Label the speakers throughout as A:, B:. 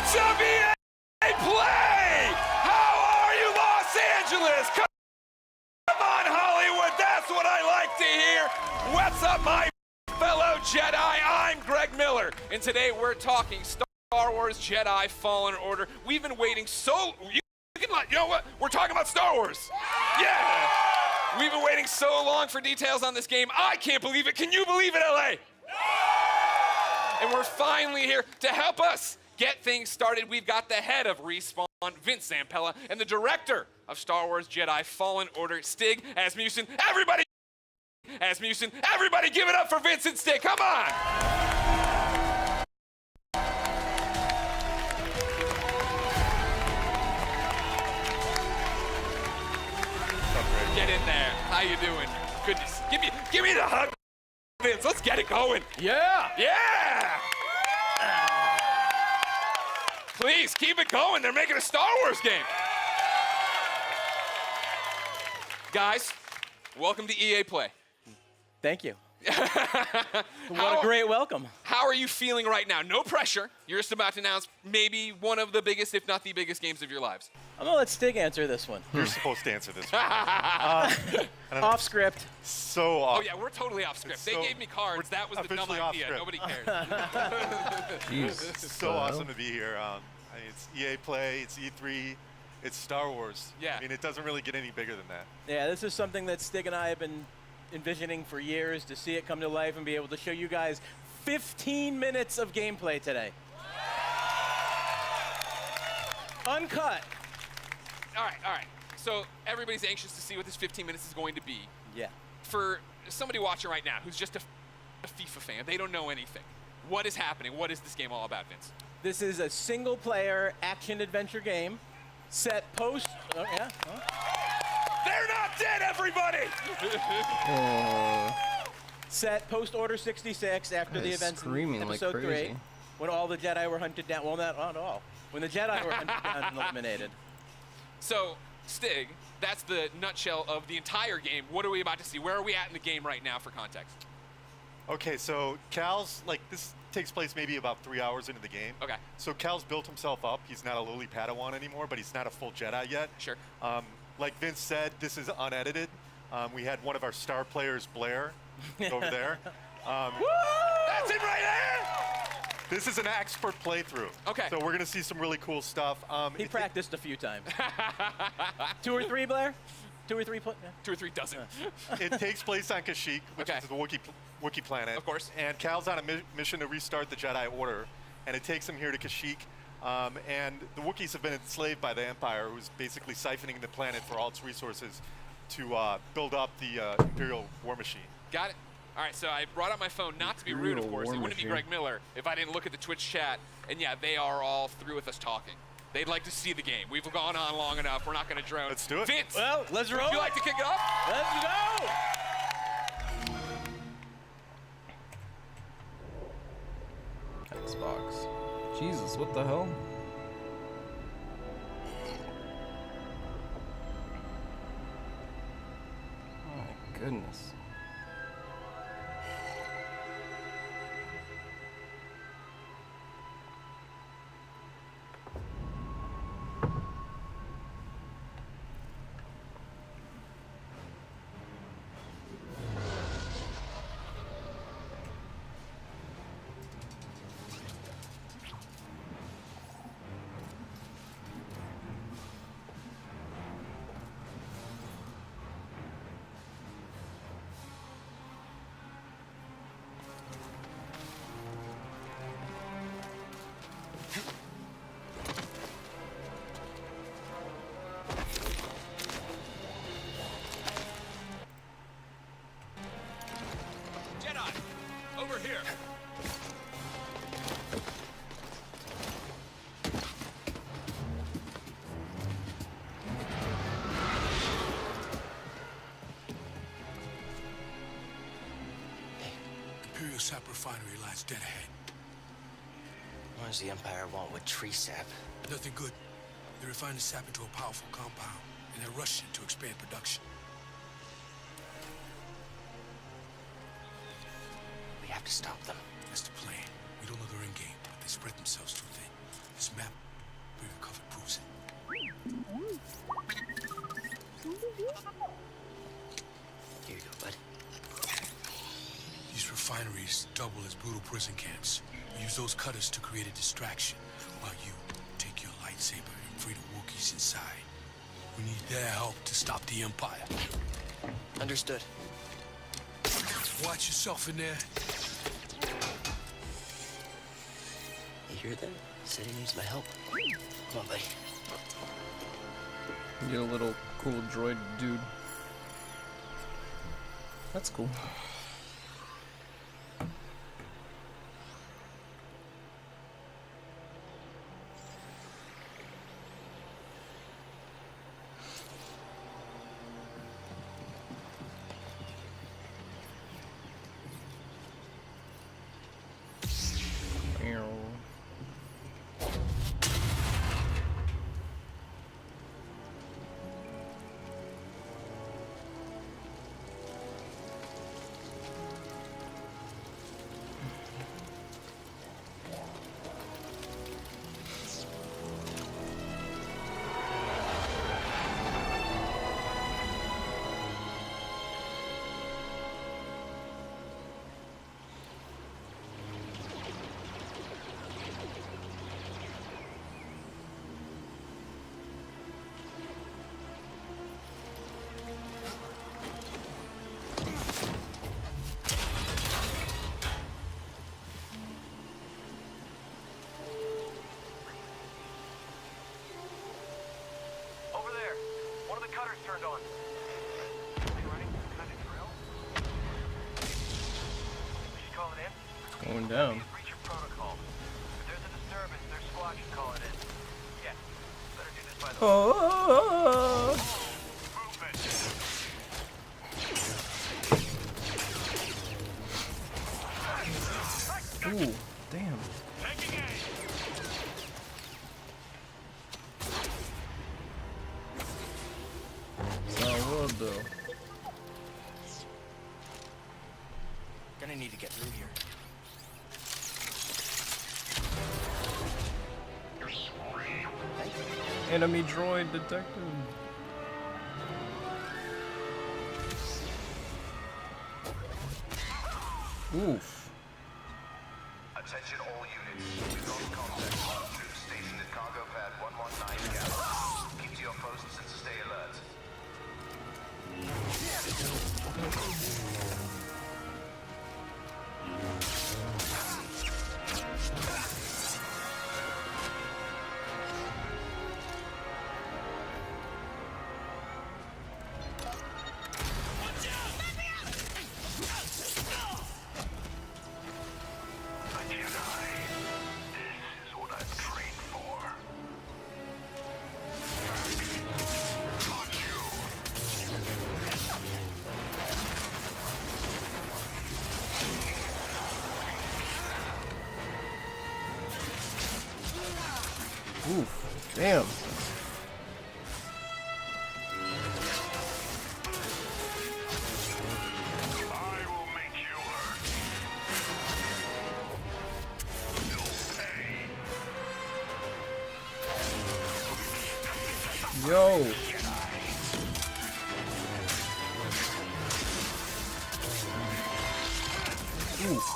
A: What's up, EA Play? How are you, Los Angeles? Come on, Hollywood. That's what I like to hear. What's up, my fellow Jedi? I'm Greg Miller, and today we're talking Star Wars Jedi Fallen Order. We've been waiting so... You know what? We're talking about Star Wars. Yeah. We've been waiting so long for details on this game. I can't believe it. Can you believe it, LA? And we're finally here to help us get things started. We've got the head of Respawn, Vince Zampella, and the director of Star Wars Jedi Fallen Order, Stig Asmussen. Everybody, Asmussen, everybody give it up for Vince and Stig. Come on. Get in there. How you doing? Goodness. Give me the hug, Vince. Let's get it going.
B: Yeah.
A: Yeah. Please keep it going. They're making a Star Wars game. Guys, welcome to EA Play.
B: Thank you. What a great welcome.
A: How are you feeling right now? No pressure. You're just about to announce maybe one of the biggest, if not the biggest, games of your lives.
B: I'm going to let Stig answer this one.
C: You're supposed to answer this one.
B: Off script.
C: So off.
A: Oh, yeah, we're totally off script. They gave me cards. That was the dumb idea. Nobody cares.
C: Jeez. It's so awesome to be here. It's EA Play. It's E3. It's Star Wars.
A: Yeah.
C: I mean, it doesn't really get any bigger than that.
B: Yeah, this is something that Stig and I have been envisioning for years, to see it come to life and be able to show you guys 15 minutes of gameplay today. Uncut.
A: All right. So everybody's anxious to see what this 15 minutes is going to be.
B: Yeah.
A: For somebody watching right now who's just a FIFA fan, they don't know anything. What is happening? What is this game all about, Vince?
B: This is a single-player action-adventure game set post... Oh, yeah? Huh?
A: They're not dead, everybody!
B: Set post-Order 66 after the events in Episode 3, when all the Jedi were hunted down. Well, not all. When the Jedi were hunted down and eliminated.
A: So, Stig, that's the nutshell of the entire game. What are we about to see? Where are we at in the game right now for context?
C: Okay, so Cal's, this takes place maybe about 3 hours into the game.
A: Okay.
C: So Cal's built himself up. He's not a lowly Padawan anymore, but he's not a full Jedi yet.
A: Sure.
C: Like Vince said, this is unedited. We had one of our star players, Blair, over there.
A: That's it right there!
C: This is an expert playthrough.
A: Okay.
C: So we're going to see some really cool stuff.
B: He practiced a few times. 2 or 3, Blair? 2 or 3? Yeah.
A: 2 or 3 dozen.
C: It takes place on Kashyyyk, which is the Wookiee planet.
A: Of course.
C: And Cal's on a mission to restart the Jedi Order, and it takes him here to Kashyyyk. And the Wookiees have been enslaved by the Empire, who's basically siphoning the planet for all its resources to build up the Imperial war machine.
A: Got it. All right, so I brought out my phone, not to be rude, of course. It wouldn't be Greg Miller if I didn't look at the Twitch chat. And yeah, they are all through with us talking. They'd like to see the game. We've gone on long enough. We're not going to drone.
C: Let's do it.
A: Vince,
B: Well, let's roll.
A: would you like to kick it off?
B: Let's go!
D: Xbox. Jesus, what the hell? Oh my goodness.
A: Over here.
E: Imperial sap refinery lies dead ahead.
F: What does the Empire want with tree sap?
E: Nothing good. They refine the sap into a powerful compound, and they're rushing to expand production.
F: We have to stop them.
E: That's the plan. We don't know their end game, but they spread themselves too thin. This map we recovered proves it.
F: Here you go, bud.
E: These refineries double as brutal prison camps. We use those cutters to create a distraction while you take your lightsaber and free the Wookiees inside. We need their help to stop the Empire.
F: Understood.
E: Watch yourself in there.
F: You hear that? Said he needs my help. Come on, buddy.
D: Get a little cool droid dude. That's cool.
G: Turned on. Are you ready? Is that a drill? We should call it in?
D: It's going down.
G: Breach your protocol. If there's a disturbance, their squad should call it in. Yeah. Better do this by the
D: Oh!
G: movement.
D: Ooh, damn.
G: Taking aim.
D: Though.
F: Gonna need to get through here.
D: Enemy droid detected. Oof.
G: Attention all units. We've got contact on troops stationed at cargo pad 119 Galley. Keep to your posts and stay alert.
D: Oof. Damn.
G: I will make you hurt. You'll pay.
D: Yo.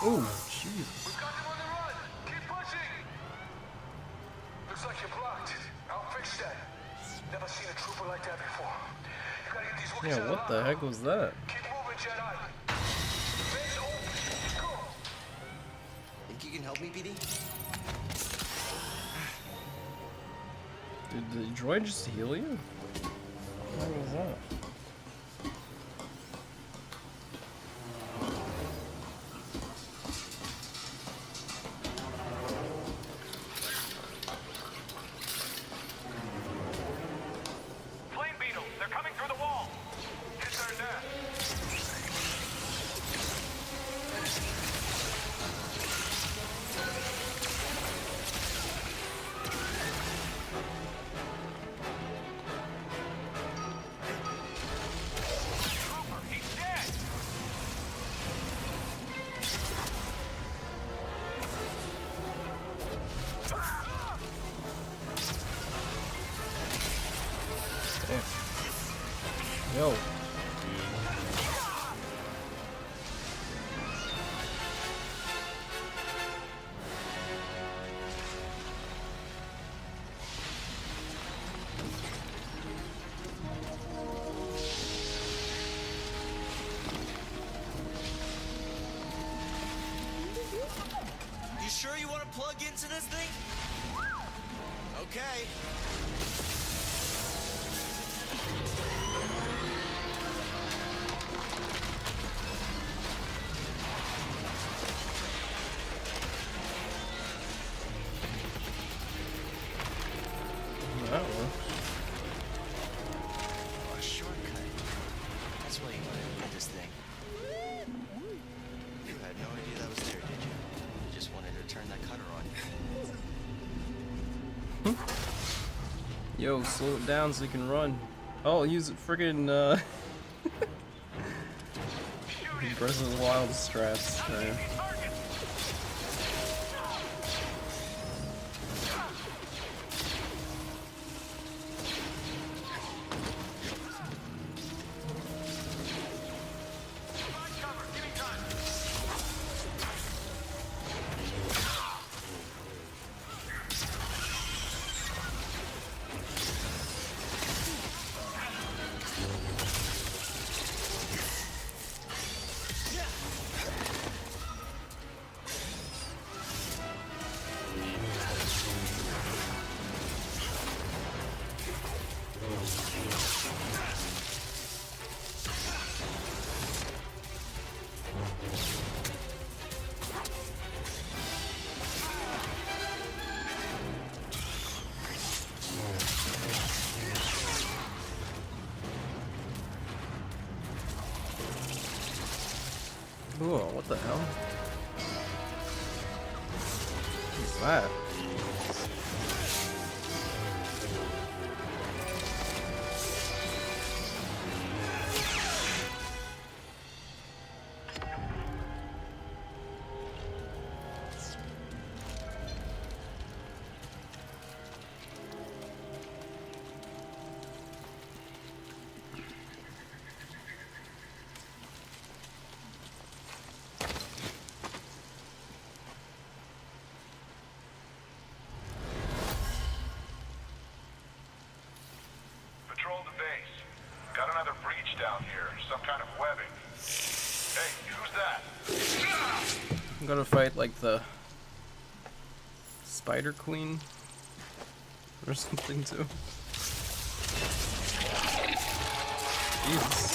D: Ooh, jeez.
G: We've got them on the run. Keep pushing. Looks like you're blocked. I'll fix that. Never seen a trooper like that before. You gotta get these Wookiees out
D: Yeah,
G: of
D: what the heck was that?
G: Keep moving, Jedi. Vents open. Go.
F: Think you can help me, BD?
D: Did the droid just heal you? What was that?
G: Flame beetles. They're coming through the wall. Hit their nest.
D: Damn. Yo.
F: You sure you want to plug into this thing? Okay.
D: That works.
F: Oh, a shortcut. That's why you wanted to get this thing. You had no idea that was there, did you? You just wanted to turn that cutter on.
D: Yo, slow it down so you can run. Oh, use it friggin' Breath of the Wild strats. Man. Whoa, what the hell? What's that?
G: Patrol the base. Got another breach down here. Some kind of webbing. Hey, who's that?
D: I'm gonna fight like the Spider Queen or something too. Jesus.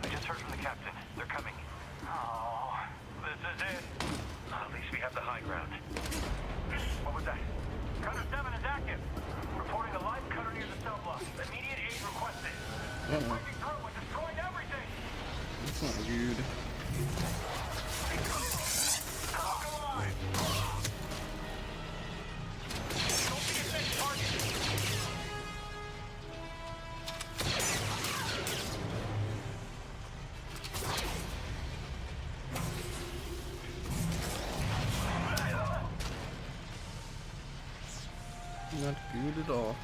G: I just heard from the captain. They're coming. Oh, this is it. At least we have the high ground. What was that? Cutter 7 is active. Reporting a live cutter near the cell block. Immediate aid requested. It's breaking through and destroying everything.
D: That's not good.
G: Talk alive. Don't be a safe target.
D: Not good at all.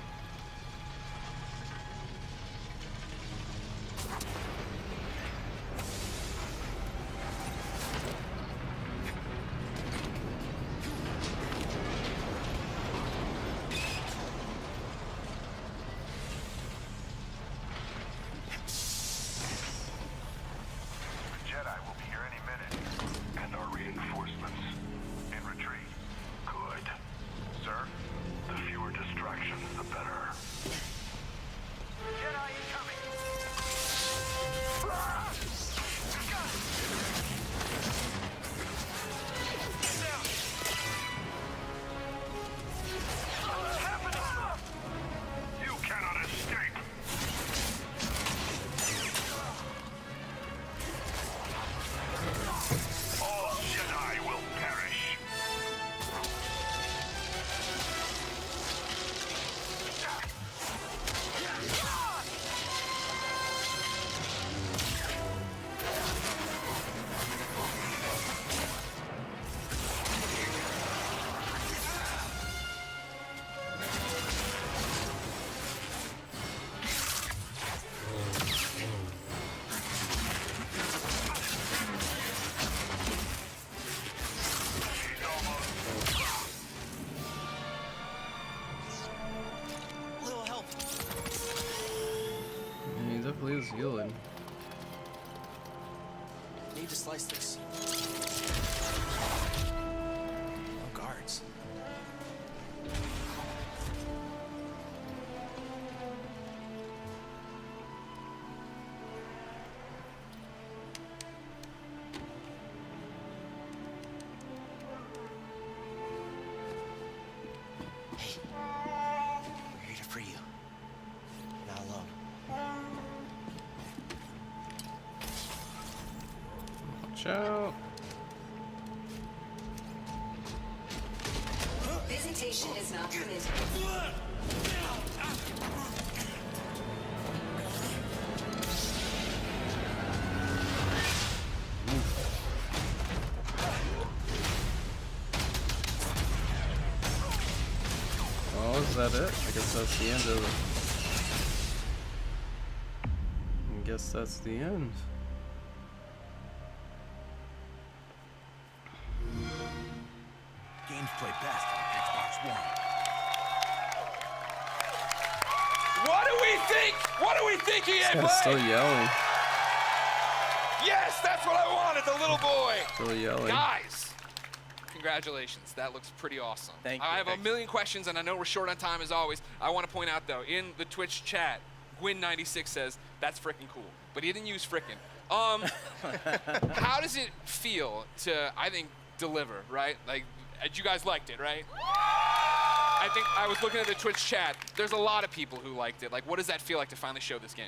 D: feeling.
F: Need to slice this. No guards. Hey, we're here to free you. You're not alone.
D: Watch out.
H: Visitation is not permitted.
D: Oh, is that it? I guess that's the end of it. I guess that's the end.
E: Games play best on Xbox One.
A: What do we think? What do we think, EA
D: This
A: Play?
D: guy's still yelling.
A: Yes, that's what I wanted, the little boy.
D: Still yelling.
I: Guys, congratulations. That looks pretty awesome.
B: Thank you.
I: I have a million questions, and I know we're short on time as always. I want to point out, though, in the Twitch chat, Gwyn96 says, that's frickin' cool. But he didn't use frickin'. How does it feel to, I think, deliver, right? Like, you guys liked it, right? I think I was looking at the Twitch chat. There's a lot of people who liked it. Like, what does that feel like to finally show this game?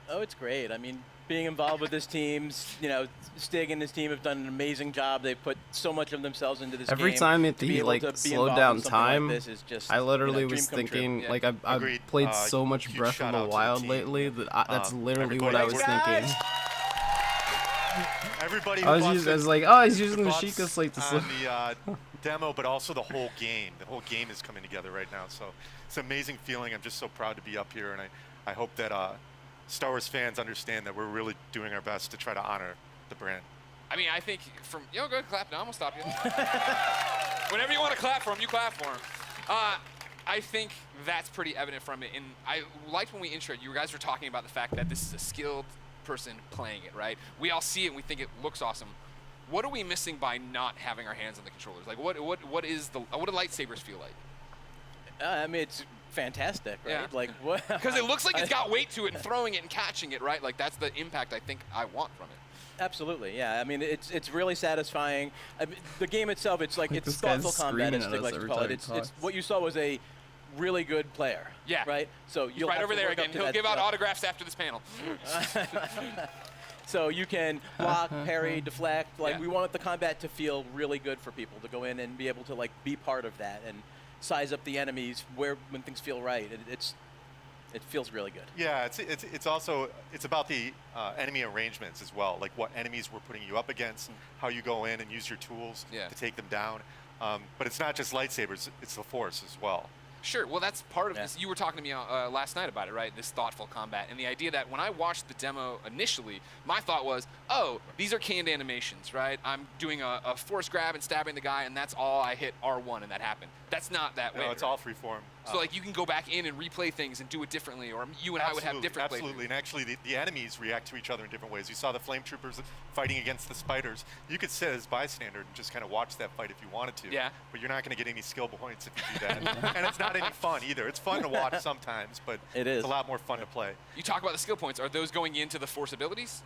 B: Oh, it's great. I mean, being involved with this team, you know, Stig and his team have done an amazing job. They've put so much of themselves into this game.
D: Every time
B: To be
D: he
B: able
D: like
B: to be
D: slowed
B: involved
D: down
B: in something like
D: time,
B: this is just,
D: I literally
B: you know,
D: was
B: dream come true.
D: thinking,
I: Yeah.
D: like I've
C: Agreed.
D: played so much
C: Huge
D: Breath of
C: shout
D: the
C: out to the
D: Wild
C: team.
D: lately that that's literally what I was
C: everybody-
D: thinking.
C: Everybody who
D: I was,
C: busted
D: I was like, oh, he's using the
C: butts
D: Sheikah like to
C: on the demo, but also the whole game. The whole game is coming together right now. So it's an amazing feeling. I'm just so proud to be up here, and I hope that Star Wars fans understand that we're really doing our best to try to honor the brand.
I: I mean, I think from, go ahead, clap now, I'm gonna stop you. Whenever you want to clap for him, you clap for him. I think that's pretty evident from it. And I liked when we introed, you guys were talking about the fact that this is a skilled person playing it, right? We all see it and we think it looks awesome. What are we missing by not having our hands on the controllers? Like, what do lightsabers feel like?
B: I mean, it's fantastic, right?
I: Yeah.
B: Like, what?
I: Because it looks like it's got weight to it, and throwing it and catching it, right? Like, that's the impact I think I want from it.
B: Absolutely, yeah. I mean, it's really satisfying. I mean, the game itself, it's like,
D: Like,
B: it's
D: this guy's
B: thoughtful combat, as
D: screaming at
B: Stig
D: us
B: likes to
D: every
B: call
D: time
B: it.
D: he
B: It's
D: talks.
B: what you saw was a really good player.
I: Yeah.
B: Right. So
I: He's
B: you'll
I: right
B: have
I: over
B: to
I: there
B: work up
I: again.
B: to
I: He'll
B: that
I: give out
B: stuff.
I: autographs after this panel.
B: So you can block, parry, deflect. Like,
I: Yeah.
B: we want the combat to feel really good for people to go in and be able to like be part of that and size up the enemies when things feel right. It feels really good.
C: Yeah, it's also about the enemy arrangements as well, like what enemies we're putting you up against, how you go in and use your tools
I: Yeah.
C: to take them down. But it's not just lightsabers; it's the Force as well.
I: Sure. Well, that's part of
B: Yeah.
I: this. You were talking to me last night about it, right? This thoughtful combat. And the idea that when I watched the demo initially, my thought was, oh, these are canned animations, right? I'm doing a force grab and stabbing the guy, and that's all. I hit R1 and that happened. That's not that way.
C: No, it's all freeform.
I: So, like, you can go back in and replay things and do it differently, or you and I would have different
C: Absolutely, and actually the enemies react to each other in different ways. You saw the flame troopers fighting against the spiders. You could sit as bystander and just kind of watch that fight if you wanted to.
I: Yeah.
C: But you're not going to get any skill points if you do that. And it's not any fun either. It's fun to watch sometimes, but
B: It is.
C: it's a lot more fun to play.
I: You talk about the skill points. Are those going into the force abilities?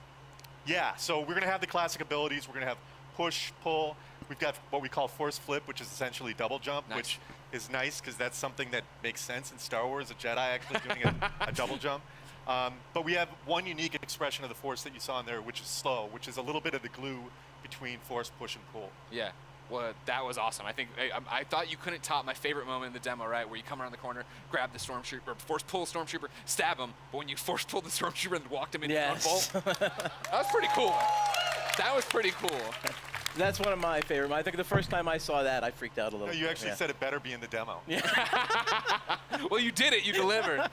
C: Yeah, so we're going to have the classic abilities. We're going to have push, pull. We've got what we call force flip, which is essentially double jump,
I: Nice.
C: which is nice because that's something that makes sense in Star Wars, a Jedi actually doing a double jump. But we have one unique expression of the force that you saw in there, which is slow, which is a little bit of the glue between force, push, and pull.
I: Yeah. Well, that was awesome. I think I thought you couldn't top my favorite moment in the demo, right? Where you come around the corner, grab the stormtrooper, force pull stormtrooper, stab him, but when you force pulled the stormtrooper and walked him into
B: Yes.
I: one bolt, that was pretty cool. That was pretty cool.
B: That's one of my favorite. I think the first time I saw that, I freaked out a little.
C: No, you actually
B: Yeah.
C: said it better be in the demo.
I: Well, you did it. You delivered.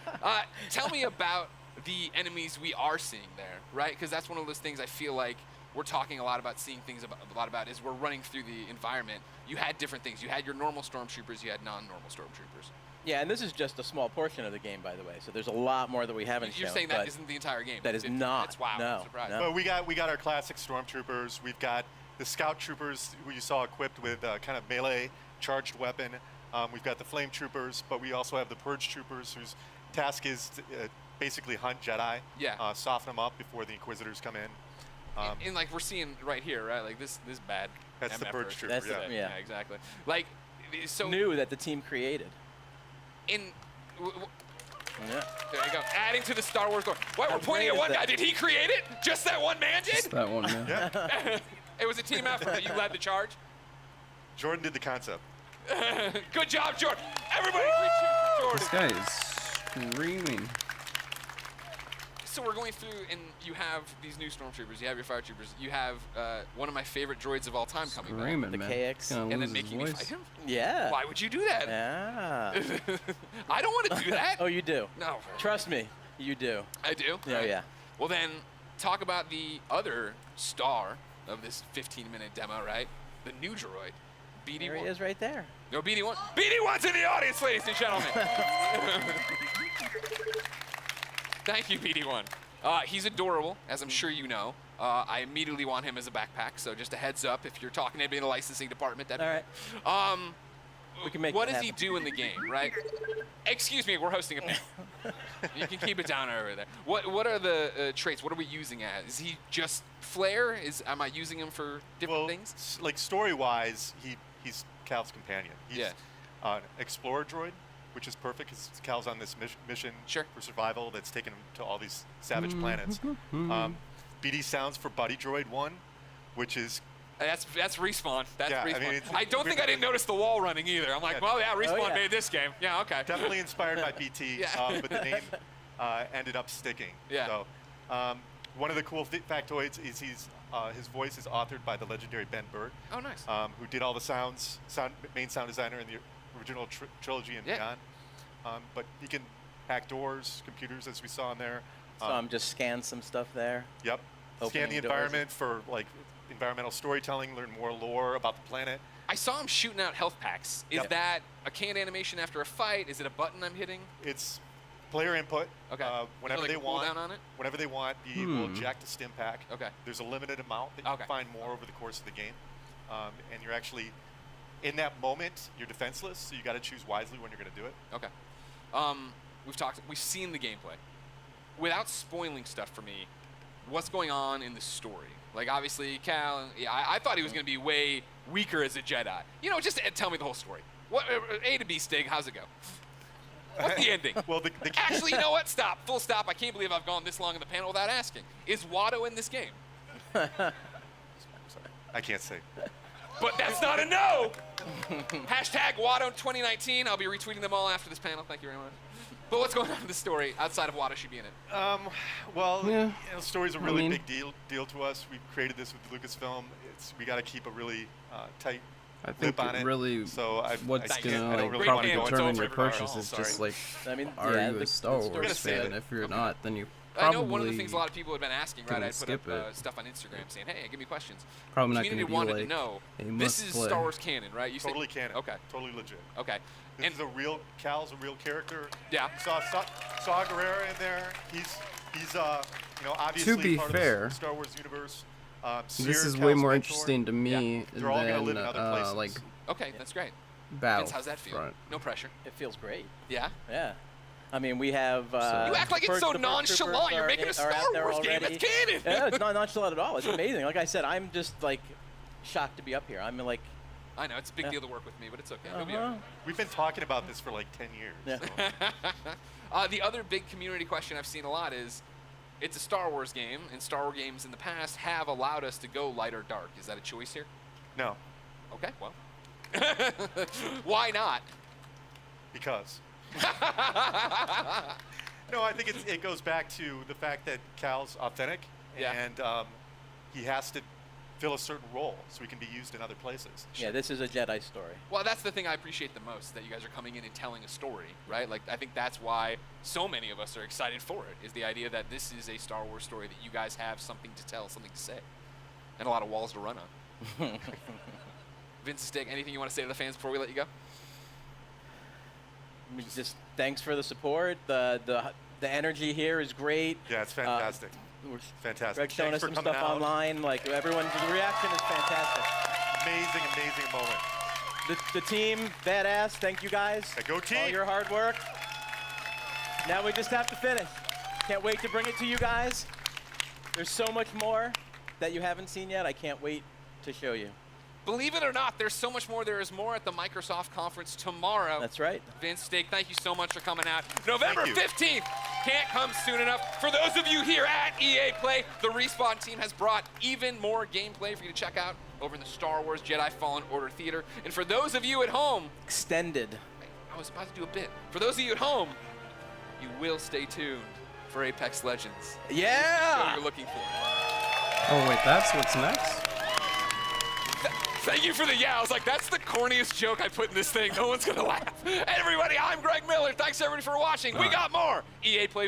I: Tell me about the enemies we are seeing there, right? Because that's one of those things I feel like we're talking a lot about, seeing things a lot about, is we're running through the environment. You had different things. You had your normal stormtroopers. You had non-normal stormtroopers.
B: Yeah, and this is just a small portion of the game, by the way. So there's a lot more that we haven't
I: You're
B: shown.
I: saying that
B: but
I: isn't the entire game?
B: That is not.
I: That's wow.
B: No,
I: I'm surprised.
B: no.
C: But we got our classic stormtroopers. We've got the scout troopers who you saw equipped with kind of melee charged weapon. We've got the flame troopers, but we also have the purge troopers whose task is to basically hunt Jedi.
I: Yeah.
C: Soften them up before the Inquisitors come in.
I: And like we're seeing right here, right? Like this bad.
C: That's the
I: MF
C: purge
I: version.
C: trooper.
B: That's the-
C: yeah.
B: yeah.
I: Exactly. Like so
B: New that the team created.
I: in.
B: Yeah.
I: There you go. Adding to the Star Wars lore. Why we're
B: How
I: pointing
B: great
I: at
B: is
I: one
B: that?
I: guy? Did he create it? Just that one man did?
D: Just that one, man.
C: Yeah.
I: It was a team effort. But you led the charge.
C: Jordan did the concept.
I: Good job, Jordan. Everybody, great cheers for
D: This
I: Jordan.
D: guy is screaming.
I: So we're going through, and you have these new stormtroopers. You have your fire troopers. You have one of my favorite droids of all time coming back.
D: Screaming,
B: The
D: man.
B: KX.
D: He's gonna
I: And
D: lose
I: then
D: his
I: making me
D: voice.
I: fight him?
B: Yeah.
I: Why would you do that?
B: Yeah.
I: I don't want to do that.
B: Oh, you do.
I: No.
B: Trust me, you do.
I: I do?
B: Yeah,
I: Alright.
B: yeah.
I: Well, then, talk about the other star of this 15-minute demo, right? The new droid, BD1.
B: There he is right there.
I: No, BD1. BD1's in the audience, ladies and gentlemen. Thank you, BD1. He's adorable, as I'm sure you know. I immediately want him as a backpack, so just a heads up if you're talking to anybody in the licensing department. That'd
B: All
I: be
B: right.
I: great.
B: We can make
I: What
B: that
I: does he
B: happen.
I: do in the game, right? Excuse me, we're hosting a panel. You can keep it down over there. What are the traits? What are we using as? Is he just flair? Am I using him for different
C: Well,
I: things?
C: like story-wise, he's Cal's companion. He's
I: Yeah.
C: an explorer droid, which is perfect because Cal's on this mission
I: Sure.
C: for survival that's taken him to all these savage planets. BD sounds for Buddy Droid 1, which is
I: That's respawn. That's
C: Yeah, I
I: respawn.
C: mean, it's-
I: I don't think I didn't notice the wall running either. I'm like,
C: Yeah.
I: well, yeah, respawn
B: yeah.
I: made this game. Yeah, okay.
C: definitely inspired by BT,
I: Yeah.
C: but the name ended up sticking.
I: Yeah.
C: So one of the cool factoids is his voice is authored by the legendary Ben Burtt,
I: Oh, nice.
C: who did all the main sound designer in the original trilogy and
I: Yeah.
C: beyond. But he can hack doors, computers, as we saw in there.
B: So just scan some stuff there.
C: Yep. Scan
B: Opening
C: the
B: doors.
C: environment for like environmental storytelling, learn more lore about the planet.
I: I saw him shooting out health packs. Is
C: Yep.
I: that a canned animation after a fight? Is it a button I'm hitting?
C: It's player input.
I: Okay.
C: Whenever
I: Is there,
C: they
I: like, a
C: want.
I: cooldown on it?
C: Whenever they want, BD will eject a stim pack.
I: Okay.
C: There's a limited amount that you
I: Okay.
C: can find more over the course of the game, and you're actually in that moment you're defenseless, so you got to choose wisely when you're going to do it.
I: Okay. We've seen the gameplay. Without spoiling stuff for me, what's going on in the story? Like, obviously, Cal, I thought he was going to be way weaker as a Jedi. You know, just tell me the whole story. What A to B, Stig, how's it go? What's the ending?
C: Well, the
I: Actually, you know what? Stop. Full stop. I can't believe I've gone this long in the panel without asking. Is Watto in this game?
C: I can't say.
I: But that's not a no! Hashtag Watto 2019. I'll be retweeting them all after this panel. Thank you very much. But what's going on in the story outside of Watto should be in it?
C: Well,
D: Yeah.
C: you know, story's a really
D: mean-
C: big deal to us. We created this with Lucasfilm. We got to keep a really tight
D: I think
C: lip on it.
D: really
C: So
D: what's
C: I can't-
D: gonna
C: I don't
D: like
C: really
D: probably
C: wanna go into
D: determine
I: it's
D: your
I: over.
D: purchase
I: Oh,
D: is just
I: sorry.
D: like,
B: I mean,
D: are
B: yeah,
D: you
B: the
D: a Star
B: story-
D: Wars
C: gonna save
D: fan?
C: it.
D: If you're
C: Okay.
D: not, then you
I: I
D: probably
I: know one of the things a lot of people have been asking, right?
D: can
I: I put
D: skip
I: up
D: it.
I: stuff on Instagram saying, hey, give me questions.
D: probably not
I: Community
D: going to
I: wanted
D: be like
I: to know,
D: a
I: this
D: must
I: is
D: play.
I: Star Wars canon, right? You said-
C: Totally canon.
I: Okay.
C: Totally legit.
I: Okay.
C: This
I: And
C: is a real. Cal's a real character.
I: Yeah.
C: You saw Guerrera in there. He's you know, obviously
D: be
C: part
D: fair,
C: of the Star Wars universe.
D: This
C: Seer,
D: is way
C: Cal's
D: more
C: mentor.
D: interesting to me
C: They're all gonna
D: than
C: live in other places.
D: like
I: okay, that's great. Vince, how's that feel?
D: Battlefront.
I: No pressure.
B: It feels great.
I: Yeah?
B: Yeah. I mean, we have.
I: You act like it's so nonchalant. You're making a Star Wars game. It's canon.
B: Yeah, it's not nonchalant at all. It's amazing. Like I said, I'm just like shocked to be up here. I'm like,
I: I know, it's a big
B: Yeah.
I: deal to work with me, but it's okay. It'll be all
B: uh-huh.
I: right.
C: We've been talking about this for like 10 years.
B: Yeah.
C: So.
I: The other big community question I've seen a lot is, it's a Star Wars game, and Star Wars games in the past have allowed us to go light or dark. Is that a choice here?
C: No,
I: Okay, well. Why not?
C: because. No, I think it goes back to the fact that Cal's authentic,
I: Yeah.
C: and he has to fill a certain role so he can be used in other places.
B: yeah, this is a Jedi story.
I: Well, that's the thing I appreciate the most, that you guys are coming in and telling a story, right? Like, I think that's why so many of us are excited for it, is the idea that this is a Star Wars story, that you guys have something to tell, something to say, and a lot of walls to run on. Vince Stick, anything you want to say to the fans before we let you go?
B: Just thanks for the support. The energy here is great.
C: Yeah, it's fantastic. Fantastic.
B: Greg's showing us
C: Thanks for
B: some
C: coming
B: stuff
C: out.
B: online. Like everyone's the reaction is fantastic.
C: Amazing moment.
B: The team, badass. Thank you guys.
C: Yeah, go team.
B: All your hard work. Now we just have to finish. Can't wait to bring it to you guys. There's so much more that you haven't seen yet. I can't wait to show you.
I: Believe it or not, there's so much more. There is more at the Microsoft conference tomorrow.
B: That's right.
I: Vince Steak, thank you so much for coming out. November
C: Thank you.
I: 15th can't come soon enough. For those of you here at EA Play, the Respawn team has brought even more gameplay for you to check out over in the Star Wars Jedi Fallen Order Theater. And for those of you at home,
B: Extended.
I: I was about to do a bit. For those of you at home, you will stay tuned for Apex Legends.
B: Yeah!
I: What you're looking for.
D: Oh wait, that's what's next?
I: Thank you for the yeah. I was like, that's the corniest joke I put in this thing. No one's gonna laugh. Everybody, I'm Greg Miller. Thanks everybody for watching. We got more EA Play.